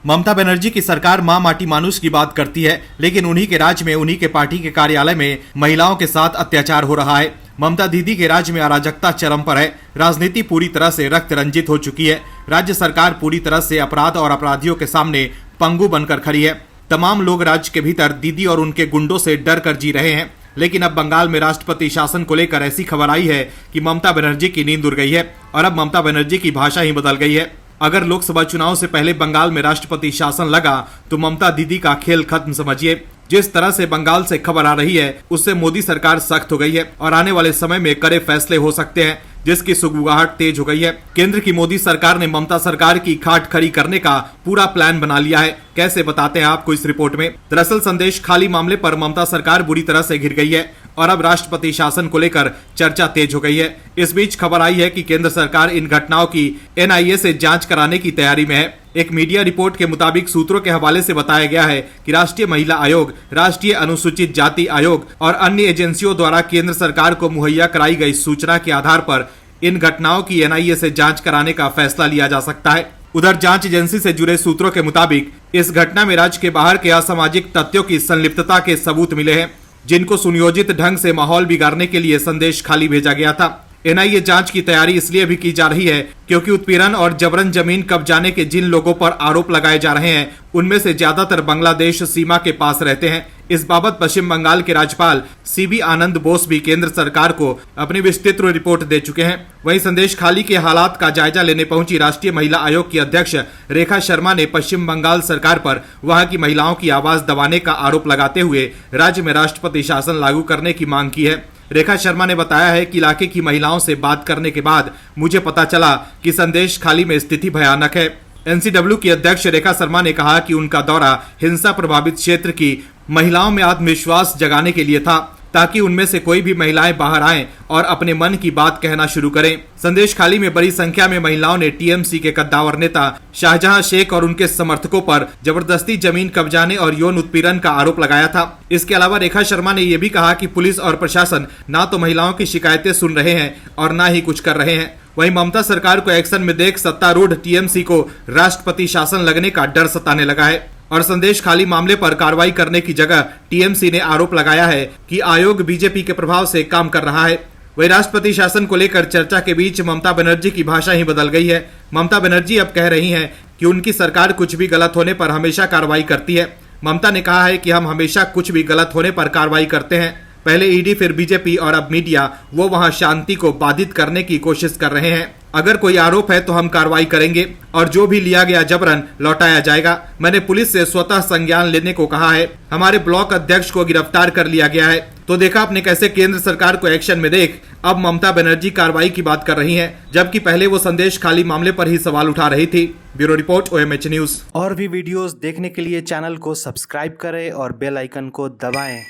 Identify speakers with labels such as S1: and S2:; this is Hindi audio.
S1: ममता बनर्जी की सरकार माँ माटी मानुष की बात करती है, लेकिन उन्हीं के राज में उन्हीं के पार्टी के कार्यालय में महिलाओं के साथ अत्याचार हो रहा है। ममता दीदी के राज में अराजकता चरम पर है। राजनीति पूरी तरह से रक्त रंजित हो चुकी है। राज्य सरकार पूरी तरह से अपराध और अपराधियों के सामने पंगु बनकर खड़ी है। तमाम लोग राज्य के भीतर दीदी और उनके गुंडों से डर कर जी रहे हैं। लेकिन अब बंगाल में राष्ट्रपति शासन को लेकर ऐसी खबर आई है कि ममता बनर्जी की नींद उड़ गई है और अब ममता बनर्जी की भाषा ही बदल गई है। अगर लोकसभा चुनाव से पहले बंगाल में राष्ट्रपति शासन लगा तो ममता दीदी का खेल खत्म समझिए। जिस तरह से बंगाल से खबर आ रही है उससे मोदी सरकार सख्त हो गई है और आने वाले समय में कड़े फैसले हो सकते हैं, जिसकी सुगबुगाहट तेज हो गई है। केंद्र की मोदी सरकार ने ममता सरकार की खाट खड़ी करने का पूरा प्लान बना लिया है। कैसे बताते हैं आपको इस रिपोर्ट में। दरअसल संदेश खाली मामले पर ममता सरकार बुरी तरह से घिर गई है और अब राष्ट्रपति शासन को लेकर चर्चा तेज हो गई है। इस बीच खबर आई है कि केंद्र सरकार इन घटनाओं की एनआईए से जांच कराने की तैयारी में है। एक मीडिया रिपोर्ट के मुताबिक सूत्रों के हवाले से बताया गया है कि राष्ट्रीय महिला आयोग, राष्ट्रीय अनुसूचित जाति आयोग और अन्य एजेंसियों द्वारा केंद्र सरकार को मुहैया कराई गई सूचना के आधार पर इन घटनाओं की एनआईए से जांच कराने का फैसला लिया जा सकता है। उधर जांच एजेंसी से जुड़े सूत्रों के मुताबिक इस घटना में राज्य के बाहर के असामाजिक तथ्यों की संलिप्तता के सबूत मिले हैं, जिनको सुनियोजित ढंग से माहौल बिगाड़ने के लिए संदेश खाली भेजा गया था। एनआईए जांच की तैयारी इसलिए भी की जा रही है क्योंकि उत्पीड़न और जबरन जमीन कब्जाने के जिन लोगों पर आरोप लगाए जा रहे हैं उनमें से ज्यादातर बांग्लादेश सीमा के पास रहते हैं। इस बाबत पश्चिम बंगाल के राज्यपाल सीबी आनंद बोस भी केंद्र सरकार को अपनी विस्तृत रिपोर्ट दे चुके हैं। वहीं संदेश खाली के हालात का जायजा लेने पहुंची राष्ट्रीय महिला आयोग की अध्यक्ष रेखा शर्मा ने पश्चिम बंगाल सरकार पर वहां की महिलाओं की आवाज दबाने का आरोप लगाते हुए राज्य में राष्ट्रपति शासन लागू करने की मांग की है। रेखा शर्मा ने बताया है कि इलाके की महिलाओं से बात करने के बाद मुझे पता चला कि संदेश खाली में स्थिति भयानक है। एनसीडब्ल्यू की अध्यक्ष रेखा शर्मा ने कहा कि उनका दौरा हिंसा प्रभावित क्षेत्र की महिलाओं में आत्मविश्वास जगाने के लिए था, ताकि उनमें से कोई भी महिलाएं बाहर आएं और अपने मन की बात कहना शुरू करें। संदेश खाली में बड़ी संख्या में महिलाओं ने टीएमसी के कद्दावर नेता शाहजहां शेख और उनके समर्थकों पर जबरदस्ती जमीन कब्जाने और यौन उत्पीड़न का आरोप लगाया था। इसके अलावा रेखा शर्मा ने यह भी कहा कि पुलिस और प्रशासन ना तो महिलाओं की शिकायतें सुन रहे हैं और ना ही कुछ कर रहे हैं। वहीं ममता सरकार को एक्शन में देख सत्तारूढ़ टीएमसी को राष्ट्रपति शासन लगने का डर सताने लगा है और संदेश खाली मामले पर कार्रवाई करने की जगह टीएमसी ने आरोप लगाया है कि आयोग बीजेपी के प्रभाव से काम कर रहा है। वही राष्ट्रपति शासन को लेकर चर्चा के बीच ममता बनर्जी की भाषा ही बदल गई है। ममता बनर्जी अब कह रही हैं कि उनकी सरकार कुछ भी गलत होने पर हमेशा कार्रवाई करती है। ममता ने कहा है कि हम हमेशा कुछ भी गलत होने पर कार्रवाई करते हैं। पहले ईडी, फिर बीजेपी और अब मीडिया, वो वहां शांति को बाधित करने की कोशिश कर रहे हैं। अगर कोई आरोप है तो हम कार्रवाई करेंगे और जो भी लिया गया जबरन लौटाया जाएगा। मैंने पुलिस से स्वतः संज्ञान लेने को कहा है। हमारे ब्लॉक अध्यक्ष को गिरफ्तार कर लिया गया है। तो देखा आपने कैसे केंद्र सरकार को एक्शन में देख अब ममता बनर्जी कार्रवाई की बात कर रही हैं, जबकि पहले वो संदेश खाली मामले पर ही सवाल उठा रही थी। Bureau report, OMH news.
S2: और भी वीडियोस देखने के लिए चैनल को सब्सक्राइब करें और बेल आइकन को दबाएं।